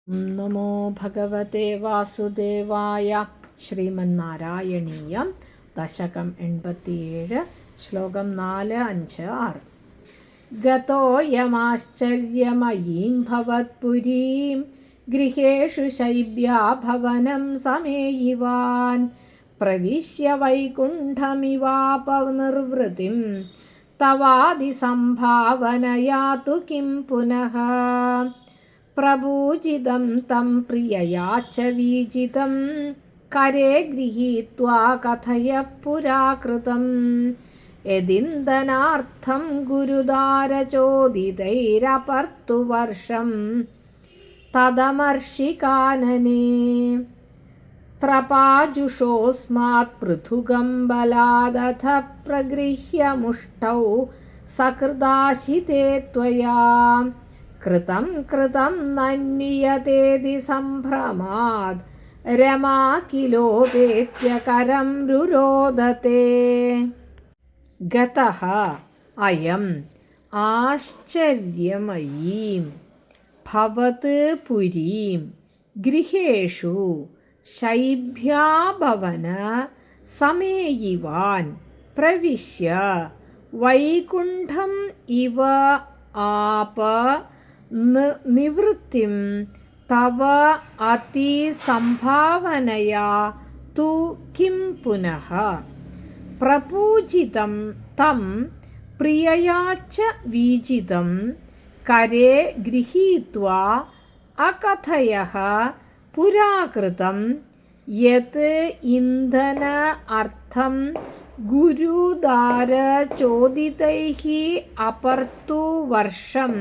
നമോ ഭഗവതേ വാസുദേവായ. ശ്രീമന്നാരായണീയം ദശകം 87 ശ്ലോകം 4, 5, 6. ഗതോയമാശ്ചര്യമയീം ഭവത്പുരീം ഗൃഹേഷു ശൈബ്യാഭവനം സമേയിവാൻ പ്രവിശ്യ വൈകുണ്ഠമിവാപനിർവൃതിം തവാദിസംഭാവനയാ തു കിം പുനഃ പ്രഭൂജിതം തം പ്രിയയാ ച വീജിതം കരേ ഗൃഹീത്വാ കഥയ പുരാകൃതം യദിന്ദനാർത്ഥം ഗുരുദാരചോദിതൈരപർത്തു വർഷം തദമർഷികാനനേ ത്രപാജുഷോസ്മാത് പൃഥുകം ബലാദഥ പ്രഗൃഹ്യ മുഷ്ടൗ സകൃദാശിതേ ത്വയാ കൃതം കൃതം നന്വിയതേതി സംഭ്രമാദ് രമാ കിലോപേത്യ കരം രുരോദതേ. ഗതഃ അയം ആശ്ചര്യമയീം ഭവത് പുരീം ഗൃഹേഷു ശൈബ്യാഭവന സമേയിവാൻ പ്രവിശ്യ വൈകുണ്ഠം ഇവ ആപ നിവൃത്തിം തവ അതിസംഭാവനയാ തു കിം പുനഃ പ്രപൂജിതം തം പ്രിയയാ ച വീജിതം കരേ ഗൃഹീത്വാ അകഥയഃ പുരാകൃതം യത് ഇന്ധന അർത്ഥം ഗുരുദാരചോദിതൈഃ അപർത്തു വർഷം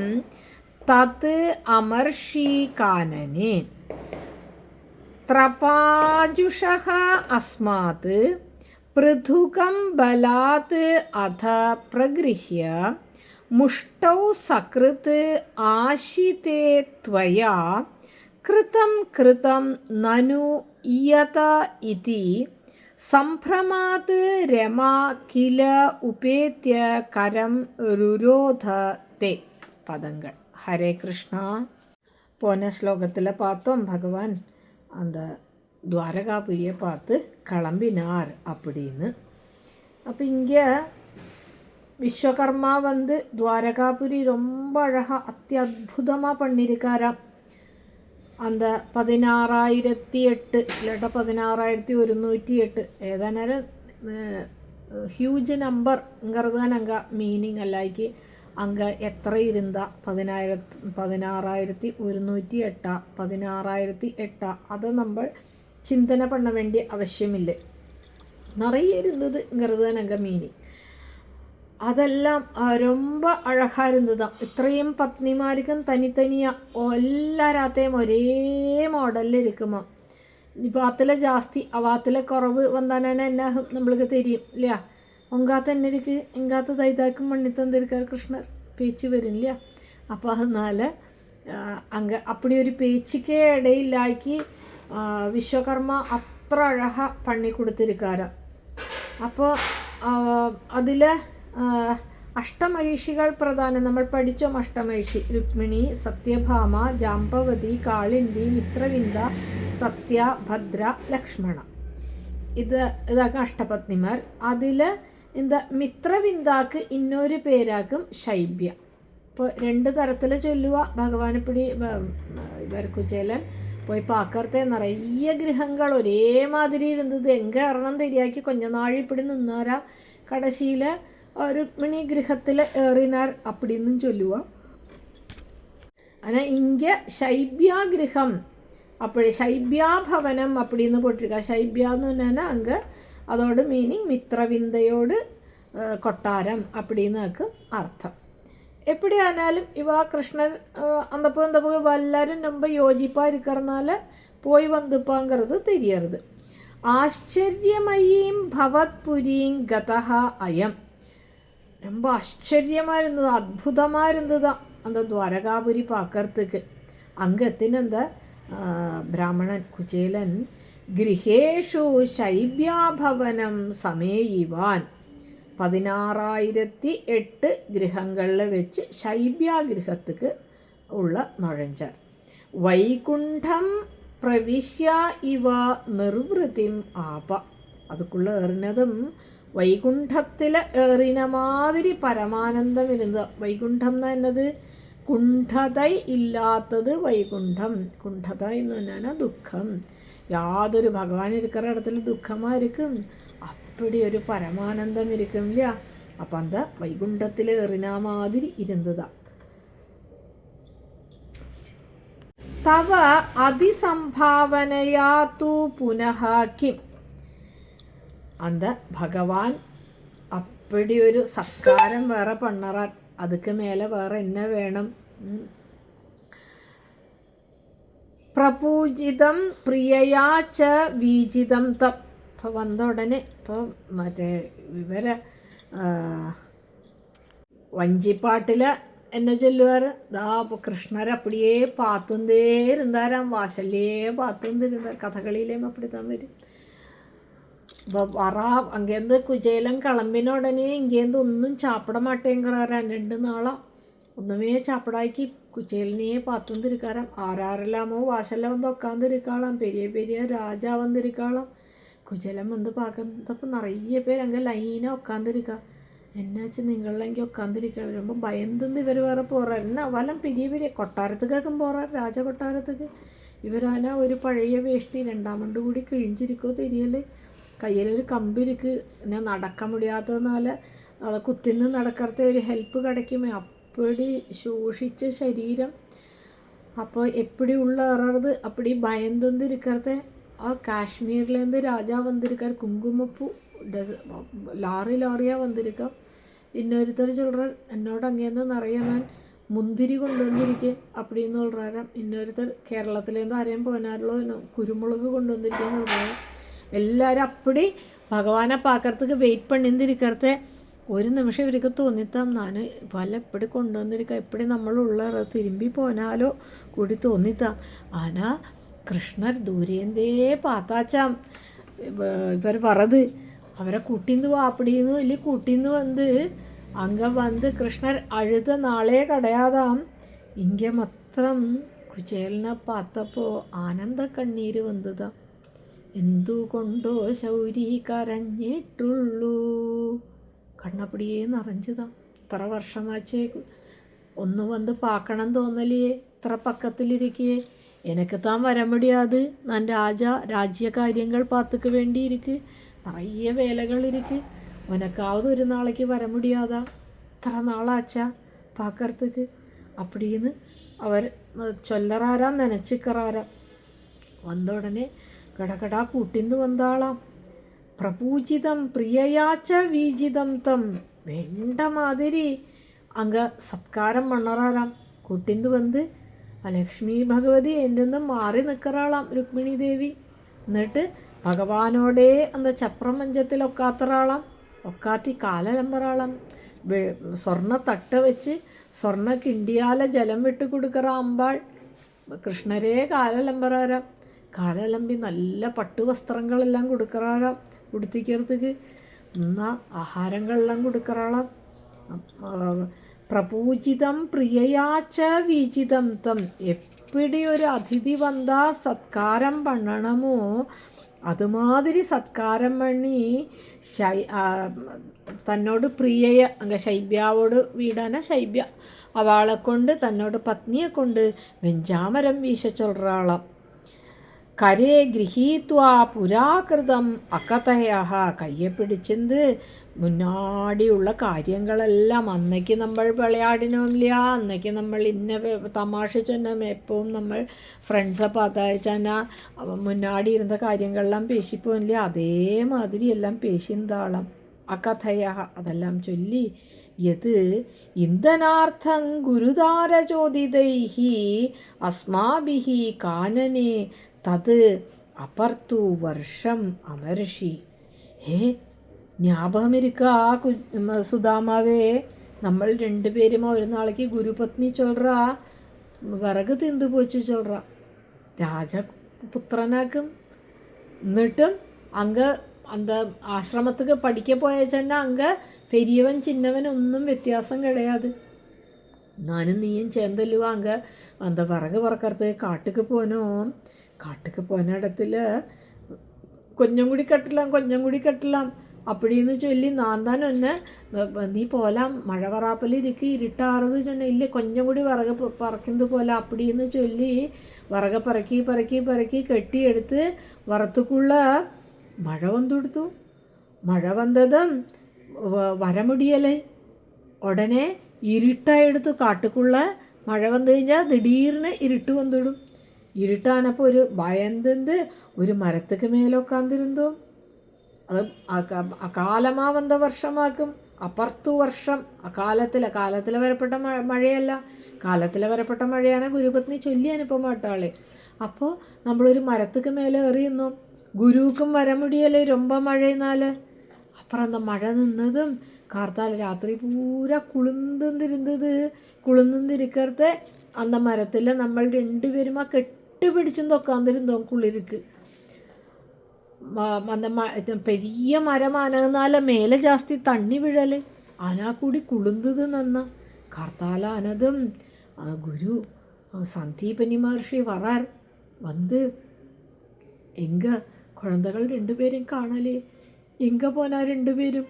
തത് അമർഷീകാനനേ ത്രപാജുഷഃ അസ്മാത് പൃഥുകം ബലാത് അധ പ്രഗൃഹ്യ മുഷ്ടൗ സകൃത് ആശിതേ ത്വയാ കൃതം കൃതം നനു ഇയത ഇതി സംഭ്രമാത് രമാ കില ഉപേത്യ കരം രുരോധത്തെ. പദങ്ങൾ. ஹரே கிருஷ்ணா. போன ஸ்லோகத்தில் பார்த்தோம், பகவான் அந்த துவாரகாபுரியை பார்த்து கிளம்பினார் அப்படின்னு. அப்போ இங்கே விஸ்வகர்மா வந்து துவாரகாபுரி ரொம்ப அழகாக அத்தியுதமாக பண்ணியிருக்காராம். அந்த 16,008 இல்லாட்ட 16,108 ஏதானாலும் ஹியூஜ் நம்பர்ங்கிறது தான் அங்கே மீனிங் அல்லாய்க்கு. அங்கே எത്ര இருந்தா 16,108 16,008 அதை நம்ம சிந்தனை பண்ண வேண்டிய அவசியமில்லை. நிறைய இருந்ததுங்கிறது தான் அங்கே மீனிங். அதெல்லாம் ரொம்ப அழகாக இருந்ததுதான். இത്രയും பத்னிமாருக்கும் தனித்தனியாக எல்லாராத்தையும் ஒரே மாடலில் இருக்குமா. இப்போ அதில் ஜாஸ்தி அவாத்தில் குறவு வந்தானே என்ன நம்மளுக்கு தெரியும் இல்லையா. உங்காத்த என்ன இருக்குது, எங்காத்த தைதாக்கும் பண்ணி தந்திருக்கார் கிருஷ்ணர், பேச்சு வரும் இல்லையா. அப்போ அதனால் அங்கே அப்படி ஒரு பேச்சுக்கே இடையிலாக்கி விஸ்வகர்மா அത്ര அழகாக பண்ணி கொடுத்துருக்காரு. അപ്പോൾ അതിൽ അഷ്ടമഹിഷികൾ പ്രധാനം. നമ്മൾ പഠിച്ചോ അഷ്ടമഹിഷി: രുക്മിണി, സത്യഭാമ, ജാംബവതി, കാളിന്തി, മിത്രവിന്ദ, സത്യ, ഭദ്ര, ലക്ഷ്മണ. ഇതാക്കും അഷ്ടപത്നിമാർ. അതിൽ இந்த മിത്രവിന്ദാക്ക് ഇന്നൊരു പേരാക്കും ശൈബ്യ. ഇപ്പോൾ 2 തരത്തിൽ ചൊല്ലുക. ഭഗവാൻ ഇപ്പടി കുചേലൻ പോയി പാക്കർത്തെ നിറയെ ഗൃഹങ്ങൾ ഒരേ മാതിരി ഇരുന്നത് എங்கே ഇറണം തെരിയാക്കി கொஞ்ச നാൾ ഇപ്പടി നിന്നാരാ കടശിയിൽ രുക്മിണി ഗൃഹത്തിൽ ഏറിനാർ അപ്പടിന്നും ചൊല്ലുക. ஆனால் இங்கே ശൈബ്യാഗൃഹം அப்படி ശൈബ്യാഭവനം அப்படின்னு போட்டிருக்கா. ശൈബ്യാന്ന് പറഞ്ഞാൽ அங்கே அதோட மீனிங் மித்ரவிந்தையோடு கொட்டாரம் அப்படின்னு அர்த்தம். எப்படி ஆனாலும் இவா கிருஷ்ணர் அந்த போய் எல்லாரும் ரொம்ப யோசிப்பாக இருக்கிறதுனால போய் வந்துப்பாங்கிறது தெரியறது. ஆச்சரியமயீம் பவத்புரீம் கதஹா அயம். ரொம்ப ஆச்சரியமாக இருந்தது, அற்புதமாக இருந்ததுதான் அந்த துவாரகாபுரி பார்க்கறதுக்கு. அங்கே எத்தின அந்த பிராமணன் குச்சேலன் ഗൃഹേഷു ശൈബ്യാഭവനം സമേയിവാൻ 16,008 ഗൃഹങ്ങളിൽ വെച്ച് ശൈബ്യാഗൃഹத்துக்கு ഉള്ള നുഴഞ്ചാർ. വൈകുണ്ഠം പ്രവിശ്യ ഇവ നിർവൃതിം ആപ. അതുക്കുള്ള ഏറിനതും വൈകുണ്ഠത്തിൽ ഏറിന മാതിരി പരമാനന്ദം ഇരുന്നത്. വൈകുണ്ഠം എന്ന് പറഞ്ഞത് കുണ്ഠത ഇല്ലാത്തത് വൈകുണ്ഠം. കുണ്ഠത എന്ന് പറഞ്ഞാൽ ദുഃഖം. യാതൊരു ഭഗവാൻ ഇരിക്കുന്ന ഇടത്തിൽ ദുഃഖമായിരിക്കും, അപ്പടി ഒരു പരമാനന്ദം ഇരിക്കില്ല. അപ്പം എന്താ വൈകുണ്ഠത്തിൽ ഏറിന മാതിരി ഇരുന്നതാ. തവ അതിസംഭാവനയാതു പുനഃ കിം. அந்த ഭഗവാൻ അപ്പടി ഒരു സത്കാരം വേറെ പണ്ണറാൻ, അതുക്ക് മേലെ വേറെ എന്നെ വേണം. പ്രപൂജിതം പ്രിയയാച്ച വീജിതം തം. ഇപ്പോൾ വന്ന ഉടനെ ഇപ്പോൾ മറ്റേ ഇവരെ വഞ്ചിപ്പാട്ടിൽ എന്നെ ചൊല്ലുവാർ, ദാ കൃഷ്ണർ അപ്പടിയേ പാത്തുന്തേ ഇരുന്നാരാം, വാശല്ലേ പാത്തുന്തിരുന്ന കഥകളിയിലേയും അപ്പടിത്താൻ വരും. വറ അങ്ങേന്ത് കുചേലം കിളമ്പിന ഉടനെ ഇങ്ങേന്ത് ഒന്നും ചാപ്പിട മാട്ടേങ്கிறாരാൻ. 2 നാളാ ഒന്നുമേ ചാപ്പിടാക്കി കുചേലിനെயே പാത്തുന്തിരിക്കാറാം. ആരാരെല്ലാമോ വാശെല്ലാം வந்து உட்காந்துருக்காளாம், பெரிய பெரிய ராஜா வந்திருக்காளாம். குஜலம் வந்து பார்க்கறப்ப நிறைய பேர் அங்கே லைனாக உட்காந்துருக்கா. என்னாச்சு நீங்களாம் இங்கே உட்காந்துருக்கா, ரொம்ப பயந்துந்து இவர் வேற போகிறார். என்ன அவெல்லாம் பெரிய பெரிய കൊട്ടാരத்துக்காக போகிறார், രാജ കൊട്ടാരத்துக்கு. ഇവരാനാ ഒരു പഴയ വേഷ്ടി 2 മണ്ട് കൂടി കിഴിഞ്ചിരിക്കോ തെരിയല്ലേ. കയ്യിലൊരു കമ്പിരിക്ക്, പിന്നെ നടക്കാൻ മുടിയാത്തതിനാൽ അത് കുത്തിന്ന് നടക്കറത്തെ ഒരു ഹെൽപ്പ് കിടക്കുമേ. അപ്പടി ശോഷിച്ച ശരീരം. അപ്പോൾ എപ്പടി ഉള്ള ഇറത് അപ്പടി ഭയന്തുന്ന് ഇരിക്കറത്തെ. ആ കാശ്മീരിലേന്ത് രാജാ വന്നിരിക്കാർ, കുങ്കുമപ്പൂ ലാറിயாக വന്നിരിക്കാം. இன்னொருத்தர் சொல்கிறார், എന്നോട് അങ്ങേന്ന് നിറയെ ഞാൻ മുന്തിരി കൊണ്ടുവന്നിരിക്കും அப்படின்னு சொல்கிறாராം. இன்னொருத்தர் കേരളത്തിലേന്ത് ആരെയും പോനാറുള്ളൂ കുരുമുളക് കൊണ്ടുവന്നിരിക്കുമെന്ന് சொல்கிறாராം. എല്ലാവരും അപ്പടി ഭഗവാനെ പാക്കറത്തുക്ക് വെയിറ്റ് പണിന്നിരിക്കറത്തെ. ഒരു നിമിഷം ഇവർക്ക് തോന്നിത്താം, ഞാൻ പല എപ്പടി കൊണ്ടുവന്നിരിക്കാം, എപ്പടി നമ്മളുള്ള തിരുമ്പി പോനാലോ കൂടി തോന്നിത്താം. ആനാ കൃഷ്ണർ ദൂരേന്തേ പാത്താച്ചാം. ഇവർ പറത് അവരെ കൂട്ടിന്ന് വാ അപ്പടിന്ന് വലിയ കൂട്ടിന്ന് വന്ന് അങ്ക വന്ന് കൃഷ്ണർ അഴുത നാളെ കടയാതാം. ഇങ്ക മാത്രം കുചേലിനെ പാത്തപ്പോൾ ആനന്ദ കണ്ണീര് വന്നതാ. എന്തുകൊണ്ടോ ശൗരി കരഞ്ഞിട്ടുള്ളൂ. കണ്ണപ്പടിയേ നിറഞ്ഞതാ. ഇത്ര വർഷമാച്ചേ ഒന്ന് വന്ന് പാക്കണം തോന്നലേ, ഇത്ര പക്കത്തിലിരിക്കേ. എനിക്ക് താൻ വര മുടിയാത്, ഞാൻ രാജ്യകാര്യങ്ങൾ പാത്തുക്ക് വേണ്ടി ഇരിക്ക്, നിറയെ വേലകൾ ഇരിക്ക്. ഉനക്കാവത് ഒരു നാളേക്ക് വര മുടിയാതാ, ഇത്ര നാളാച്ചാ പാക്കറത്തുക്ക് അപ്പടിന്ന് അവർ ചൊല്ലറാരാ നനച്ചിക്കറാരാ. വന്ന ഉടനെ കടകടാ കൂട്ടിന്ന് വന്നാളാം. പ്രപൂജിതം പ്രിയയാച്ച വീജിതം തം. വേണ്ട മാതിരി അങ്ക സത്കാരം മണ്ണറാറാം. കൂട്ടിന്ന് വന്ന് ലക്ഷ്മി ഭഗവതി എന്നു മാറി നിൽക്കറാളാം രുക്മിണി ദേവി. എന്നിട്ട് ഭഗവാനോടേ അന്ത ചപ്രമഞ്ചത്തിൽ ഒക്കാത്തറാളാം. ഒക്കാത്തി കാലലമ്പറാളാം. സ്വർണ്ണ തട്ട വെച്ച് സ്വർണ്ണ കിണ്ടിയാല ജലം വിട്ട് കൊടുക്കറ അമ്പാൾ. കൃഷ്ണരേ കാലലമ്പറാരാം. കാലലമ്പി നല്ല പട്ടുവസ്ത്രങ്ങളെല്ലാം കൊടുക്കറാളാം ഉടുത്തിക്കറത്തുക്ക്. എന്നാൽ ആഹാരങ്ങളെല്ലാം കൊടുക്കറാളാം. പ്രപൂജിതം പ്രിയയാച്ച വീജിതം തം. എപ്പിടി ഒരു അതിഥി വന്നാ സത്കാരം പണ്ണണമോ അതുമാതിരി സത്കാരം പണി തന്നോട് പ്രിയയെ അങ്ങ ശൈബ്യാവോട് വീടാന ശൈബ്യ അവളെ കൊണ്ട് തന്നോട് പത്നിയെ കൊണ്ട് വെഞ്ചാമരം വീശ ചൊല്റാളാം. കരേ ഗൃഹീത്വാ പുരാകൃതം അകതയ. കയ്യെ പിടിച്ചെന്ത് മുന്നാടിയുള്ള കാര്യങ്ങളെല്ലാം അന്നേക്ക് നമ്മൾ വിളയാടിനോമില്ല, അന്നേക്ക് നമ്മൾ ഇന്ന തമാശ ചെന്നം എപ്പോഴും നമ്മൾ ഫ്രണ്ട്സെ പാത്തയച്ചാൽ മുന്നാടി ഇരുന്ന കാര്യങ്ങളെല്ലാം പേശിപ്പോയില്ല, അതേമാതിരി എല്ലാം പേശിന്താളം. അകഥയ അതെല്ലാം ചൊല്ലി യത് ഇന്ധനാർത്ഥം ഗുരുതാരചോദിതൈഹി അസ്മാഭിഹി കാനനെ തത് അപർത്തു വർഷം അമർഷി. ஞாபகமிருக்கா சுதாமாவே, നമ്മൾ 2 പേരും ഒരു നാളേക്ക് ഗുരുപത്നി ചൊല്റാ വിറക് തിന്തു പോച്ച് ചൊല്റാ രാജപുത്രനാക്കും. എന്നിട്ടും അങ്ക അന്ത ആശ്രമത്തുക്ക് പഠിക്ക പോയച്ചെന്നെ അങ്ക പെരിയവൻ ചിന്നവൻ ഒന്നും വ്യത്യാസം കിടയാത്. ഞാനും നീയും ചേർന്നല്ലുവാ അങ്ക அந்த விறகு வறக்கிறது காட்டுக்கு போனோம். காட்டுக்கு போன இடத்துல கொஞ்சம் கூடி கட்டலாம் அப்படின்னு சொல்லி நான் தான் ஒன்று நீ போലാം മഴ വറാപ്പലിരിക്ക് ഇരുട്ടാറത് ചൊന്ന ഇല്ല കൊഞ്ചം കൂടി വിറക് പറക്കുന്നത് പോലെ அப்படின்னு சொல்லி വിറക് പറക്കി കെട്ടിയെടുത്ത് വറത്തുക്കുള്ള മഴ വന്നെടുത്തു. മഴ വന്നതും വര മുടിയല്ലേ, ഉടനെ ഇരുട്ടായെടുത്തു. കാട്ടുക്കുള്ള മഴ വന്നു കഴിഞ്ഞാൽ ദിടീർന്ന് ഇരുട്ട് വന്നിടും. ഇരുട്ടാനപ്പോൾ ഒരു ഭയന്ത് ഒരു മരത്തുക്ക് മേലെ ഉക്കാന്നിരുന്നോ. അത് കാലമാ വന്ന വർഷമാക്കും. അപ്പുറത്തു വർഷം കാലത്തിൽ വരപ്പെട്ട മഴയല്ല, കാലത്തിൽ വരപ്പെട്ട മഴയാണ് ഗുരുപത്നി ചൊല്ലി അനുപമാട്ടാളെ. അപ്പോൾ നമ്മളൊരു മരത്തുക്ക് മേലെ എറിയുന്നു. ഗുരുക്കും വര മുടിയല്ലേ രൊമ്പ മഴയെന്നാൽ. അപ്പുറം എന്താ മഴ നിന്നതും കാർത്താൽ രാത്രി പൂര കുളുന്നിരിക്കത്തെ അന്ന മരത്തിൽ നമ്മൾ രണ്ടുപേരും ആ കെട്ടുപിടിച്ചും തൊക്കാന്നിരുന്നോ കുളിർക്ക്. அந்த பெரிய மரமானதுனால மேலே ஜாஸ்தி தண்ணி விழலை, ஆனால் கூடி குளிர்ந்தது நன்னா. கார்த்தால ஆனதும் குரு சந்தீபனி மகர்ஷி வரார். வந்து எங்கே குழந்தைகள் 2 பேரும் காணலே, எங்கே போனா 2 பேரும்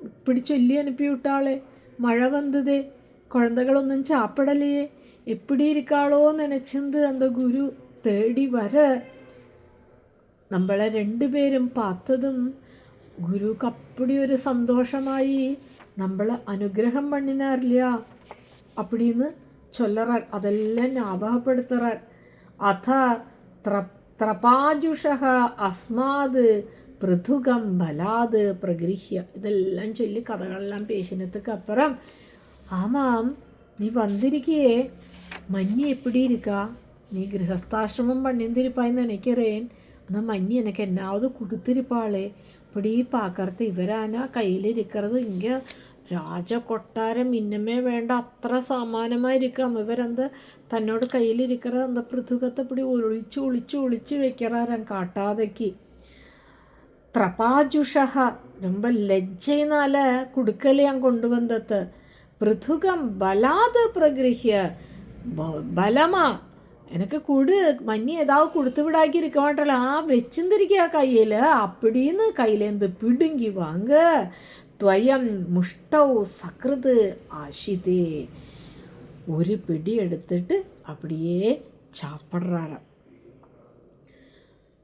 இப்படி சொல்லி அனுப்பி விட்டாளே, மழை வந்ததே, குழந்தைகளொന്നും சாப்பிடலையே, எப்படி இருக்காளோ நினச்சிருந்து அந்த குரு தேடி வர നമ്മളെ 2 പേരും பார்த்ததும் ഗുരുക്ക് அப்படி ഒരു സന്തോഷമായി. നമ്മൾ അനുഗ്രഹം பண்ணினார்லையா அப்படின்னு சொல்லறார். അതെല്ലാം ஞாபகப்படுத்துறார். അഥ ത്രപാജുഷഃ അസ്മാത് പൃഥുകം ബലാത് പ്രഗൃഹ്യ. ഇതെല്ലാം ചൊല്ലി കഥകളെല്ലാം പേശിനத்துக்கு அப்புறம் ஆமாம் நீ வந்திருக்கியே, மன்னி எப்படி இருக்கா, நீ கிரகஸ்தாசிரமம் பண்ணியிருப்பாய்ன்னு நினைக்கிறேன். ஆனால் மன்னி எனக்கு என்னாவது கொடுத்துருப்பாளே. இப்படி பார்க்கறது இவரானா கையில் இருக்கிறது இங்கே രാജ കൊട്ടാരം ഇന്നമേ വേണ്ട അത്ര സമാനമായിരിക്കാം. ഇവരെന്ത് തന്നോട് കയ്യിലിരിக்கிற அந்த പൃഥുകത്തെ இப்படி ഒളിച്ച് வைக்கிறாராம் காட்டாதைக்கு. ത്രപാജുഷഃ ரொம்ப ലജ്ജയിനാല കുടുക്കലെയാൻ കൊണ്ടുവന്നത്. പൃഥുകം ബലാത് പ്രഗൃഹ്യ, பலமா எனக்கு கொடு, மண்ணி ஏதாவது கொடுத்து விடாக்கி இருக்க மாட்டல, வச்சுருந்திருக்கியா கையில் அப்படின்னு கையிலேருந்து பிடுங்கி வாங்க. துவயம் முஷ்டௌ சக்ருது ஆஷிதே, ஒரு பிடி எடுத்துட்டு அப்படியே சாப்பிட்றாராம்.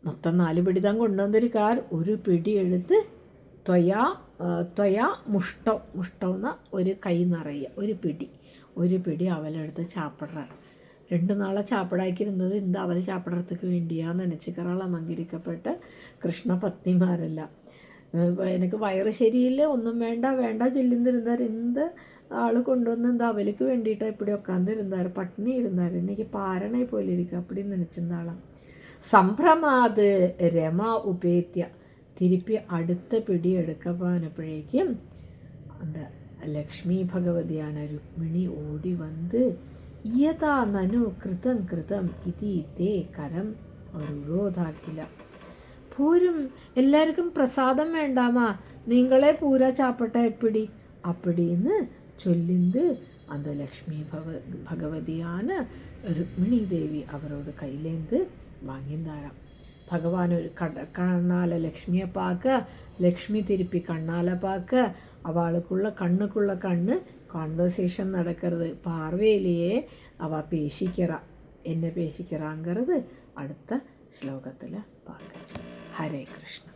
மொத்தம் 4 பிடி தான் கொண்டு வந்திருக்கார். ஒரு பிடி எடுத்து ത്വയാ മുഷ്ടൗന്ന ഒരു കൈ നിറയെ ഒരു പിടി അവലെടുത്ത് சாப்பிட்றார். 2 നാളെ சாப்பிடாக்கிയിരുന്നത് இந்த അവൽ சாப்பிட்றதுக்கு വേണ്ടിയാന്ന് നനച്ചിക്കറാളം അംഗീകരിക്കപ്പെട്ട കൃഷ്ണപത്നിമാരെല്ലാം. എനിക്ക് വയറ് ശരിയില്ല, ഒന്നും വേണ്ട ചൊല്ലിന്നിരുന്നാർ. എന്ത് ആൾ കൊണ്ടുവന്ന് എന്താ അവലേക്ക് വേണ്ടിയിട്ട് இப்படி ഉക്കാന്നിരുന്നാർ, പട്ടിണി ഇരുന്നാർ. എനിക്ക് പാരണை പോലെ ഇരിക്കുക அப்படி நினச்சிருந்தாளாம். സംഭ്രമാത് രമ ഉപേത്യ, തിരുപ്പി അടുത്ത പിടി എടുക്കപ്പോഴേക്കും அந்த ലക്ഷ്മി ഭഗവതിയാണ് രുക്മിണി ഓടി വന്ന് യഥാ നനു കൃതം ഇതി തേ കരം രുരോധാക്കില്ല. പൂരും എല്ലാവർക്കും പ്രസാദം വേണ്ടാമാ, നീങ്ങളെ പൂരാ ചാപ്പട്ട എപ്പിടി அப்படின்னு ചൊല്ലിந்து அந்த லக்ஷ்மி ഭഗവതിയാണ് രുക്മിണി ദേവി അവരോട് കയ്യിലേന്ത് വാങ്ങിന്താരാം. ഭഗവാൻ ഒരു കണ്ണാല ലക്ഷ്മിയെ பார்க்க, லக்ஷ்மி திருப்பி கண்ணால் பார்க்க, அவளுக்குள்ள கண்ணுக்குள்ள கண்ணு கான்வர்சேஷன் நடக்கிறது. பார்வையிலேயே அவள் பேசிக்கிறா. என்ன பேசிக்கிறாங்கிறது அடுத்த ஸ்லோகத்தில் பார்க்கலாம். ஹரே கிருஷ்ணா.